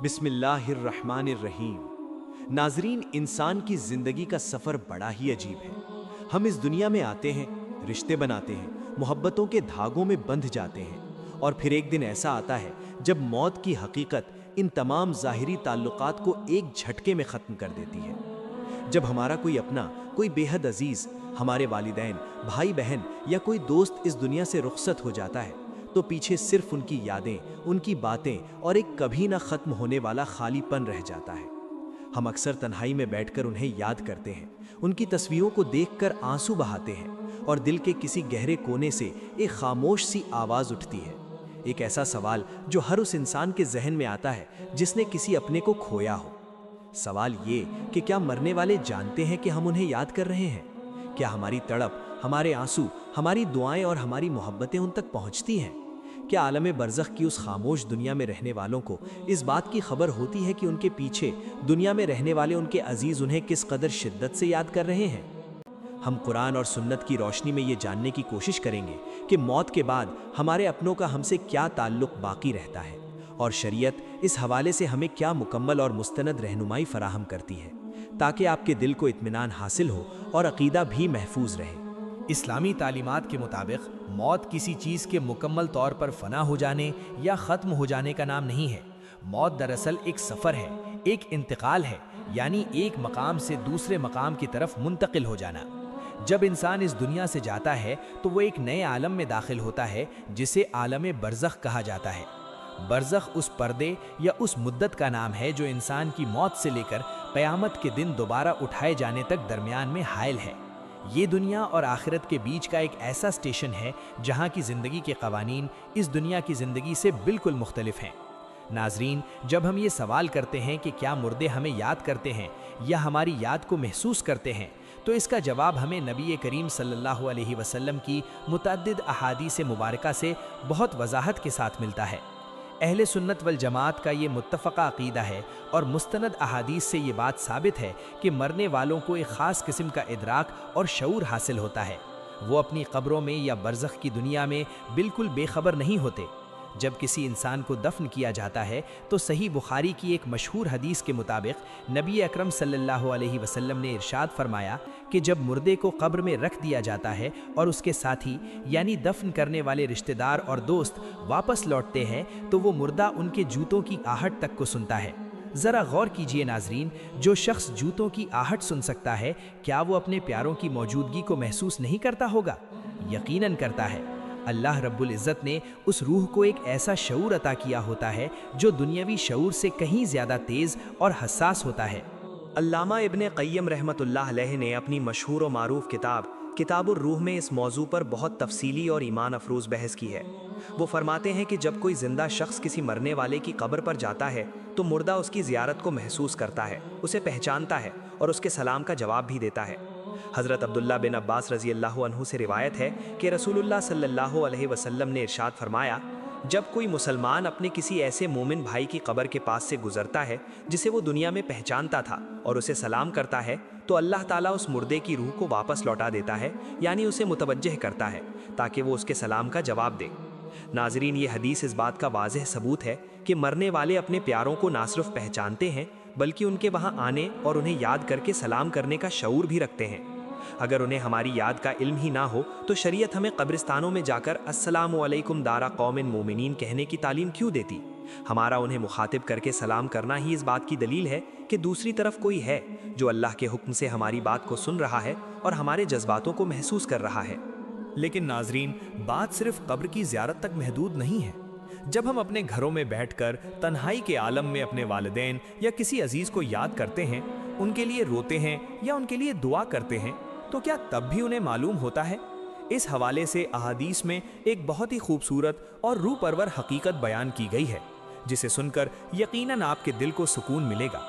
بسم اللہ الرحمن الرحیم۔ ناظرین، انسان کی زندگی کا سفر بڑا ہی عجیب ہے۔ ہم اس دنیا میں آتے ہیں، رشتے بناتے ہیں، محبتوں کے دھاگوں میں بندھ جاتے ہیں، اور پھر ایک دن ایسا آتا ہے جب موت کی حقیقت ان تمام ظاہری تعلقات کو ایک جھٹکے میں ختم کر دیتی ہے۔ جب ہمارا کوئی اپنا، کوئی بے حد عزیز، ہمارے والدین، بھائی بہن یا کوئی دوست اس دنیا سے رخصت ہو جاتا ہے تو پیچھے صرف ان کی یادیں، ان کی باتیں اور ایک کبھی نہ ختم ہونے والا خالی پن رہ جاتا ہے۔ ہم اکثر تنہائی میں بیٹھ کر انہیں یاد کرتے ہیں، ان کی تصویروں کو دیکھ کر آنسو بہاتے ہیں، اور دل کے کسی گہرے کونے سے ایک خاموش سی آواز اٹھتی ہے، ایک ایسا سوال جو ہر اس انسان کے ذہن میں آتا ہے جس نے کسی اپنے کو کھویا ہو۔ سوال یہ کہ کیا مرنے والے جانتے ہیں کہ ہم انہیں یاد کر رہے ہیں؟ کیا ہماری تڑپ، ہمارے آنسو، ہماری دعائیں اور ہماری محبتیں ان تک پہنچتی ہیں؟ کیا عالم برزخ کی اس خاموش دنیا میں رہنے والوں کو اس بات کی خبر ہوتی ہے کہ ان کے پیچھے دنیا میں رہنے والے ان کے عزیز انہیں کس قدر شدت سے یاد کر رہے ہیں؟ ہم قرآن اور سنت کی روشنی میں یہ جاننے کی کوشش کریں گے کہ موت کے بعد ہمارے اپنوں کا ہم سے کیا تعلق باقی رہتا ہے، اور شریعت اس حوالے سے ہمیں کیا مکمل اور مستند رہنمائی فراہم کرتی ہے، تاکہ آپ کے دل کو اطمینان حاصل ہو اور عقیدہ بھی محفوظ رہے۔ اسلامی تعلیمات کے مطابق موت کسی چیز کے مکمل طور پر فنا ہو جانے یا ختم ہو جانے کا نام نہیں ہے۔ موت دراصل ایک سفر ہے، ایک انتقال ہے، یعنی ایک مقام سے دوسرے مقام کی طرف منتقل ہو جانا۔ جب انسان اس دنیا سے جاتا ہے تو وہ ایک نئے عالم میں داخل ہوتا ہے جسے عالم برزخ کہا جاتا ہے۔ برزخ اس پردے یا اس مدت کا نام ہے جو انسان کی موت سے لے کر قیامت کے دن دوبارہ اٹھائے جانے تک درمیان میں حائل ہے۔ یہ دنیا اور آخرت کے بیچ کا ایک ایسا اسٹیشن ہے جہاں کی زندگی کے قوانین اس دنیا کی زندگی سے بالکل مختلف ہیں۔ ناظرین، جب ہم یہ سوال کرتے ہیں کہ کیا مردے ہمیں یاد کرتے ہیں یا ہماری یاد کو محسوس کرتے ہیں، تو اس کا جواب ہمیں نبی کریم صلی اللہ علیہ وسلم کی متعدد احادیث مبارکہ سے بہت وضاحت کے ساتھ ملتا ہے۔ اہل سنت والجماعت کا یہ متفقہ عقیدہ ہے اور مستند احادیث سے یہ بات ثابت ہے کہ مرنے والوں کو ایک خاص قسم کا ادراک اور شعور حاصل ہوتا ہے۔ وہ اپنی قبروں میں یا برزخ کی دنیا میں بالکل بے خبر نہیں ہوتے۔ جب کسی انسان کو دفن کیا جاتا ہے تو صحیح بخاری کی ایک مشہور حدیث کے مطابق نبی اکرم صلی اللہ علیہ وسلم نے ارشاد فرمایا کہ جب مردے کو قبر میں رکھ دیا جاتا ہے اور اس کے ساتھی یعنی دفن کرنے والے رشتہ دار اور دوست واپس لوٹتے ہیں تو وہ مردہ ان کے جوتوں کی آہٹ تک کو سنتا ہے۔ ذرا غور کیجئے ناظرین، جو شخص جوتوں کی آہٹ سن سکتا ہے، کیا وہ اپنے پیاروں کی موجودگی کو محسوس نہیں کرتا ہوگا؟ یقیناً کرتا ہے۔ اللہ رب العزت نے اس روح کو ایک ایسا شعور عطا کیا ہوتا ہے جو دنیاوی شعور سے کہیں زیادہ تیز اور حساس ہوتا ہے۔ علامہ ابن قیم رحمۃ اللہ علیہ نے اپنی مشہور و معروف کتاب الروح میں اس موضوع پر بہت تفصیلی اور ایمان افروز بحث کی ہے۔ وہ فرماتے ہیں کہ جب کوئی زندہ شخص کسی مرنے والے کی قبر پر جاتا ہے تو مردہ اس کی زیارت کو محسوس کرتا ہے، اسے پہچانتا ہے اور اس کے سلام کا جواب بھی دیتا ہے۔ حضرت عبداللہ بن عباس رضی اللہ عنہ سے روایت ہے کہ رسول اللہ صلی اللہ علیہ وسلم نے ارشاد فرمایا، جب کوئی مسلمان اپنے کسی ایسے مومن بھائی کی قبر کے پاس سے گزرتا ہے جسے وہ دنیا میں پہچانتا تھا اور اسے سلام کرتا ہے تو اللہ تعالیٰ اس مردے کی روح کو واپس لوٹا دیتا ہے، یعنی اسے متوجہ کرتا ہے تاکہ وہ اس کے سلام کا جواب دے۔ ناظرین، یہ حدیث اس بات کا واضح ثبوت ہے کہ مرنے والے اپنے پیاروں کو نہ صرف پہچانتے ہیں بلکہ ان کے وہاں آنے اور انہیں یاد کر کے سلام کرنے کا شعور بھی رکھتے ہیں۔ اگر انہیں ہماری یاد کا علم ہی نہ ہو تو شریعت ہمیں قبرستانوں میں جا کر السلام علیکم دارا قوم مومنین کہنے کی تعلیم کیوں دیتی؟ ہمارا انہیں مخاطب کر کے سلام کرنا ہی اس بات کی دلیل ہے کہ دوسری طرف کوئی ہے جو اللہ کے حکم سے ہماری بات کو سن رہا ہے اور ہمارے جذباتوں کو محسوس کر رہا ہے۔ لیکن ناظرین، بات صرف قبر کی زیارت تک محدود نہیں ہے۔ جب ہم اپنے گھروں میں بیٹھ کر تنہائی کے عالم میں اپنے والدین یا کسی عزیز کو یاد کرتے ہیں، ان کے لیے روتے ہیں یا ان کے لیے دعا کرتے ہیں، تو کیا تب بھی انہیں معلوم ہوتا ہے؟ اس حوالے سے احادیث میں ایک بہت ہی خوبصورت اور روح پرور حقیقت بیان کی گئی ہے جسے سن کر یقیناً آپ کے دل کو سکون ملے گا۔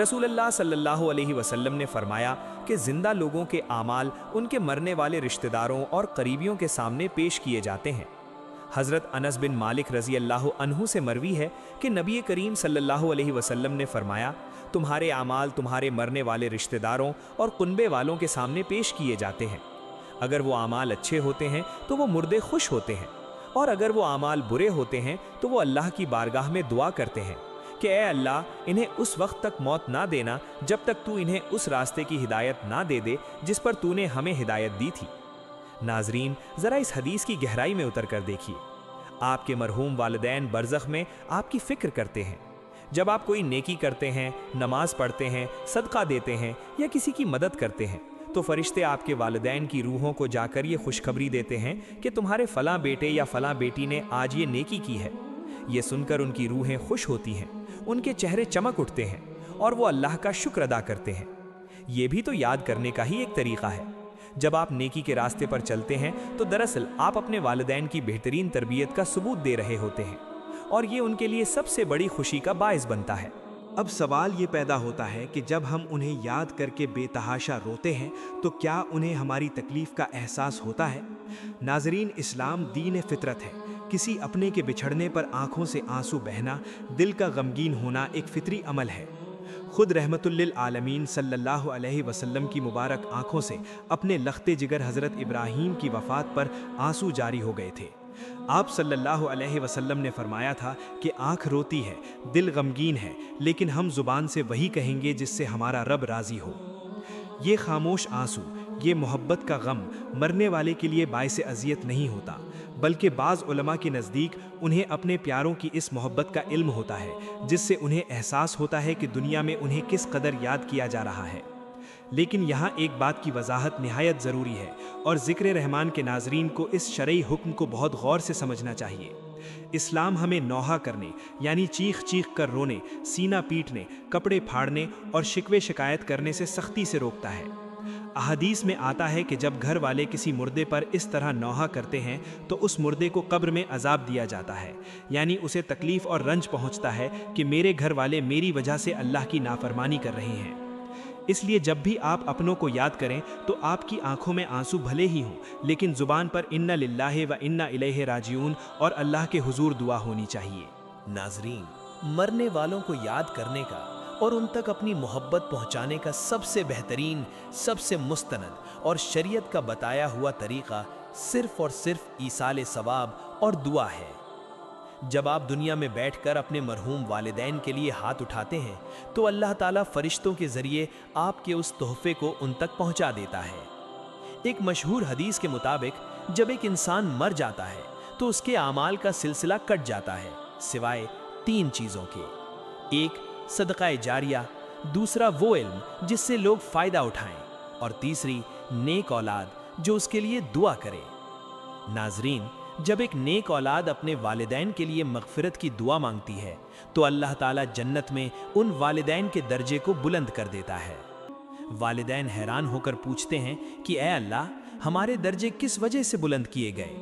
رسول اللہ صلی اللہ علیہ وسلم نے فرمایا کہ زندہ لوگوں کے اعمال ان کے مرنے والے رشتہ داروں اور قریبیوں کے سامنے پیش کیے جاتے ہیں۔ حضرت انس بن مالک رضی اللہ عنہ سے مروی ہے کہ نبی کریم صلی اللہ علیہ وسلم نے فرمایا، تمہارے اعمال تمہارے مرنے والے رشتہ داروں اور کنبے والوں کے سامنے پیش کیے جاتے ہیں۔ اگر وہ اعمال اچھے ہوتے ہیں تو وہ مردے خوش ہوتے ہیں، اور اگر وہ اعمال برے ہوتے ہیں تو وہ اللہ کی بارگاہ میں دعا کرتے ہیں کہ اے اللہ انہیں اس وقت تک موت نہ دینا جب تک تو انہیں اس راستے کی ہدایت نہ دے دے جس پر تو نے ہمیں ہدایت دی تھی۔ ناظرین، ذرا اس حدیث کی گہرائی میں اتر کر دیکھیے۔ آپ کے مرحوم والدین برزخ میں آپ کی فکر کرتے ہیں۔ جب آپ کوئی نیکی کرتے ہیں، نماز پڑھتے ہیں، صدقہ دیتے ہیں یا کسی کی مدد کرتے ہیں تو فرشتے آپ کے والدین کی روحوں کو جا کر یہ خوشخبری دیتے ہیں کہ تمہارے فلاں بیٹے یا فلاں بیٹی نے آج یہ نیکی کی ہے۔ یہ سن کر ان کی روحیں خوش ہوتی ہیں، ان کے چہرے چمک اٹھتے ہیں اور وہ اللہ کا شکر ادا کرتے ہیں۔ یہ بھی تو یاد کرنے کا ہی ایک طریقہ ہے۔ جب آپ نیکی کے راستے پر چلتے ہیں تو دراصل آپ اپنے والدین کی بہترین تربیت کا ثبوت دے رہے ہوتے ہیں، اور یہ ان کے لیے سب سے بڑی خوشی کا باعث بنتا ہے۔ اب سوال یہ پیدا ہوتا ہے کہ جب ہم انہیں یاد کر کے بے تحاشا روتے ہیں تو کیا انہیں ہماری تکلیف کا احساس ہوتا ہے؟ ناظرین، اسلام دین فطرت ہے۔ کسی اپنے کے بچھڑنے پر آنکھوں سے آنسو بہنا، دل کا غمگین ہونا ایک فطری عمل ہے۔ خود رحمت للعالمین صلی اللہ علیہ وسلم کی مبارک آنکھوں سے اپنے لخت جگر حضرت ابراہیم کی وفات پر آنسو جاری ہو گئے تھے۔ آپ صلی اللہ علیہ وسلم نے فرمایا تھا کہ آنکھ روتی ہے، دل غمگین ہے، لیکن ہم زبان سے وہی کہیں گے جس سے ہمارا رب راضی ہو۔ یہ خاموش آنسو، یہ محبت کا غم مرنے والے کے لیے باعث اذیت نہیں ہوتا، بلکہ بعض علماء کے نزدیک انہیں اپنے پیاروں کی اس محبت کا علم ہوتا ہے جس سے انہیں احساس ہوتا ہے کہ دنیا میں انہیں کس قدر یاد کیا جا رہا ہے۔ لیکن یہاں ایک بات کی وضاحت نہایت ضروری ہے، اور ذکر رحمان کے ناظرین کو اس شرعی حکم کو بہت غور سے سمجھنا چاہیے۔ اسلام ہمیں نوحہ کرنے یعنی چیخ چیخ کر رونے، سینہ پیٹنے، کپڑے پھاڑنے اور شکوے شکایت کرنے سے سختی سے روکتا ہے۔ احادیث میں آتا ہے کہ جب گھر والے کسی مردے پر اس طرح نوحہ کرتے ہیں تو اس مردے کو قبر میں عذاب دیا جاتا ہے، یعنی اسے تکلیف اور رنج پہنچتا ہے کہ میرے گھر والے میری وجہ سے اللہ کی نافرمانی کر رہے ہیں۔ اس لیے جب بھی آپ اپنوں کو یاد کریں تو آپ کی آنکھوں میں آنسو بھلے ہی ہوں، لیکن زبان پر انا للہ و انا الیہ راجعون اور اللہ کے حضور دعا ہونی چاہیے۔ ناظرین، مرنے والوں کو یاد کرنے کا اور ان تک اپنی محبت پہنچانے کا سب سے بہترین، سب سے مستند اور شریعت کا بتایا ہوا طریقہ صرف اور صرف ایصال ثواب اور دعا ہے۔ جب آپ دنیا میں بیٹھ کر اپنے مرحوم والدین کے لیے ہاتھ اٹھاتے ہیں تو اللہ تعالیٰ فرشتوں کے ذریعے آپ کے اس تحفے کو ان تک پہنچا دیتا ہے۔ ایک مشہور حدیث کے مطابق جب ایک انسان مر جاتا ہے تو اس کے اعمال کا سلسلہ کٹ جاتا ہے سوائے 3 چیزوں کے: ایک صدقہ جاریہ، دوسرا وہ علم جس سے لوگ فائدہ اٹھائیں، اور تیسری نیک اولاد جو اس کے لیے دعا کرے۔ ناظرین، جب ایک نیک اولاد اپنے والدین کے لیے مغفرت کی دعا مانگتی ہے تو اللہ تعالیٰ جنت میں ان والدین کے درجے کو بلند کر دیتا ہے۔ والدین حیران ہو کر پوچھتے ہیں کہ اے اللہ، ہمارے درجے کس وجہ سے بلند کیے گئے؟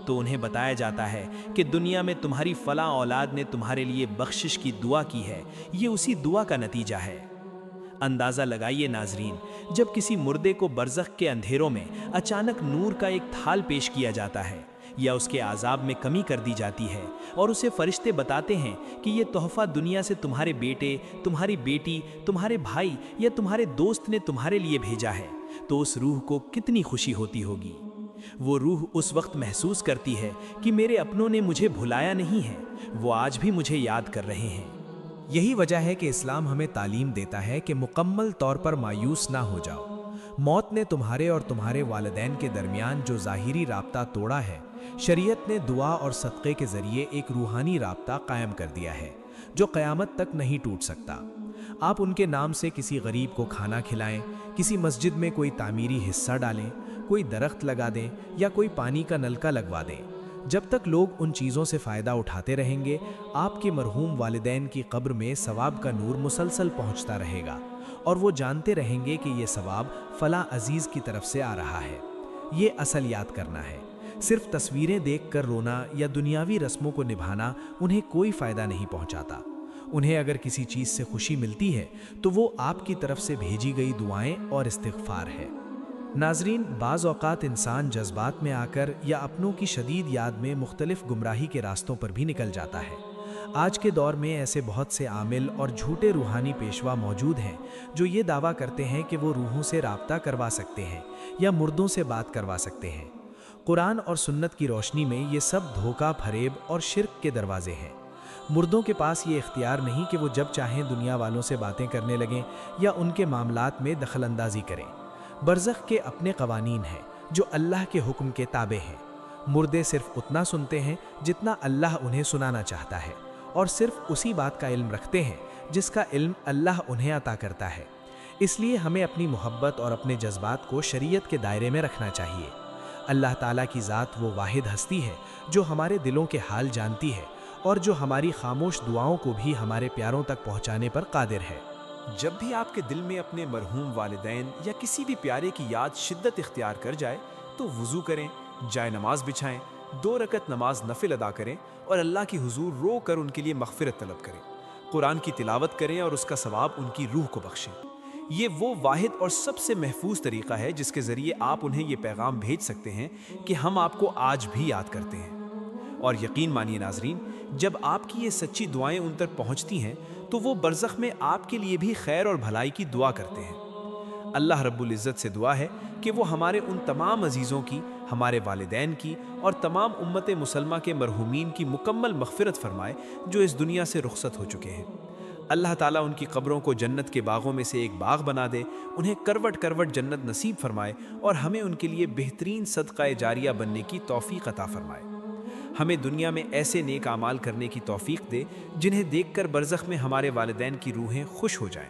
تو انہیں بتایا جاتا ہے کہ دنیا میں تمہاری فلاں اولاد نے تمہارے لیے بخشش کی دعا کی ہے، یہ اسی دعا کا نتیجہ ہے۔ اندازہ لگائیے ناظرین، جب کسی مردے کو برزخ کے اندھیروں میں اچانک نور کا ایک تھال پیش کیا جاتا ہے یا اس کے عذاب میں کمی کر دی جاتی ہے اور اسے فرشتے بتاتے ہیں کہ یہ تحفہ دنیا سے تمہارے بیٹے، تمہاری بیٹی، تمہارے بھائی یا تمہارے دوست نے تمہارے لیے بھیجا ہے، تو اس روح کو کتنی خوشی ہوتی ہوگی۔ وہ روح اس وقت محسوس کرتی ہے کہ میرے اپنوں نے مجھے بھلایا نہیں ہے، وہ آج بھی مجھے یاد کر رہے ہیں۔ یہی وجہ ہے کہ اسلام ہمیں تعلیم دیتا ہے کہ مکمل طور پر مایوس نہ ہو جاؤ۔ موت نے تمہارے اور تمہارے والدین کے درمیان جو ظاہری رابطہ توڑا ہے، شریعت نے دعا اور صدقے کے ذریعے ایک روحانی رابطہ قائم کر دیا ہے جو قیامت تک نہیں ٹوٹ سکتا۔ آپ ان کے نام سے کسی غریب کو کھانا کھلائیں، کسی مسجد میں کوئی تعمیری حصہ ڈالیں، کوئی درخت لگا دیں یا کوئی پانی کا نلکا لگوا دیں۔ جب تک لوگ ان چیزوں سے فائدہ اٹھاتے رہیں گے، آپ کے مرحوم والدین کی قبر میں ثواب کا نور مسلسل پہنچتا رہے گا، اور وہ جانتے رہیں گے کہ یہ ثواب فلاں عزیز کی طرف سے آ رہا ہے۔ یہ اصل یاد کرنا ہے۔ صرف تصویریں دیکھ کر رونا یا دنیاوی رسموں کو نبھانا انہیں کوئی فائدہ نہیں پہنچاتا۔ انہیں اگر کسی چیز سے خوشی ملتی ہے تو وہ آپ کی طرف سے بھیجی گئی دعائیں اور استغفار ہے۔ ناظرین، بعض اوقات انسان جذبات میں آ کر یا اپنوں کی شدید یاد میں مختلف گمراہی کے راستوں پر بھی نکل جاتا ہے۔ آج کے دور میں ایسے بہت سے عامل اور جھوٹے روحانی پیشوا موجود ہیں جو یہ دعویٰ کرتے ہیں کہ وہ روحوں سے رابطہ کروا سکتے ہیں یا مردوں سے بات کروا سکتے ہیں۔ قرآن اور سنت کی روشنی میں یہ سب دھوکہ، پھریب اور شرک کے دروازے ہیں۔ مردوں کے پاس یہ اختیار نہیں کہ وہ جب چاہیں دنیا والوں سے باتیں کرنے لگیں یا ان کے معاملات میں دخل اندازی کریں۔ برزخ کے اپنے قوانین ہیں جو اللہ کے حکم کے تابع ہیں۔ مردے صرف اتنا سنتے ہیں جتنا اللہ انہیں سنانا چاہتا ہے، اور صرف اسی بات کا علم رکھتے ہیں جس کا علم اللہ انہیں عطا کرتا ہے۔ اس لیے ہمیں اپنی محبت اور اپنے جذبات کو شریعت کے دائرے میں رکھنا چاہیے۔ اللہ تعالیٰ کی ذات وہ واحد ہستی ہے جو ہمارے دلوں کے حال جانتی ہے اور جو ہماری خاموش دعاؤں کو بھی ہمارے پیاروں تک پہنچانے پر قادر ہے۔ جب بھی آپ کے دل میں اپنے مرحوم والدین یا کسی بھی پیارے کی یاد شدت اختیار کر جائے تو وضو کریں، جائے نماز بچھائیں، 2 رکعت نماز نفل ادا کریں اور اللہ کی حضور رو کر ان کے لیے مغفرت طلب کریں۔ قرآن کی تلاوت کریں اور اس کا ثواب ان کی روح کو بخشیں۔ یہ وہ واحد اور سب سے محفوظ طریقہ ہے جس کے ذریعے آپ انہیں یہ پیغام بھیج سکتے ہیں کہ ہم آپ کو آج بھی یاد کرتے ہیں۔ اور یقین مانیے ناظرین، جب آپ کی یہ سچی دعائیں ان تک پہنچتی ہیں تو وہ برزخ میں آپ کے لیے بھی خیر اور بھلائی کی دعا کرتے ہیں۔ اللہ رب العزت سے دعا ہے کہ وہ ہمارے ان تمام عزیزوں کی، ہمارے والدین کی اور تمام امت مسلمہ کے مرحومین کی مکمل مغفرت فرمائے جو اس دنیا سے رخصت ہو چکے ہیں۔ اللہ تعالیٰ ان کی قبروں کو جنت کے باغوں میں سے ایک باغ بنا دے، انہیں کروٹ کروٹ جنت نصیب فرمائے اور ہمیں ان کے لیے بہترین صدقہ جاریہ بننے کی توفیق عطا فرمائے۔ ہمیں دنیا میں ایسے نیک اعمال کرنے کی توفیق دے جنہیں دیکھ کر برزخ میں ہمارے والدین کی روحیں خوش ہو جائیں۔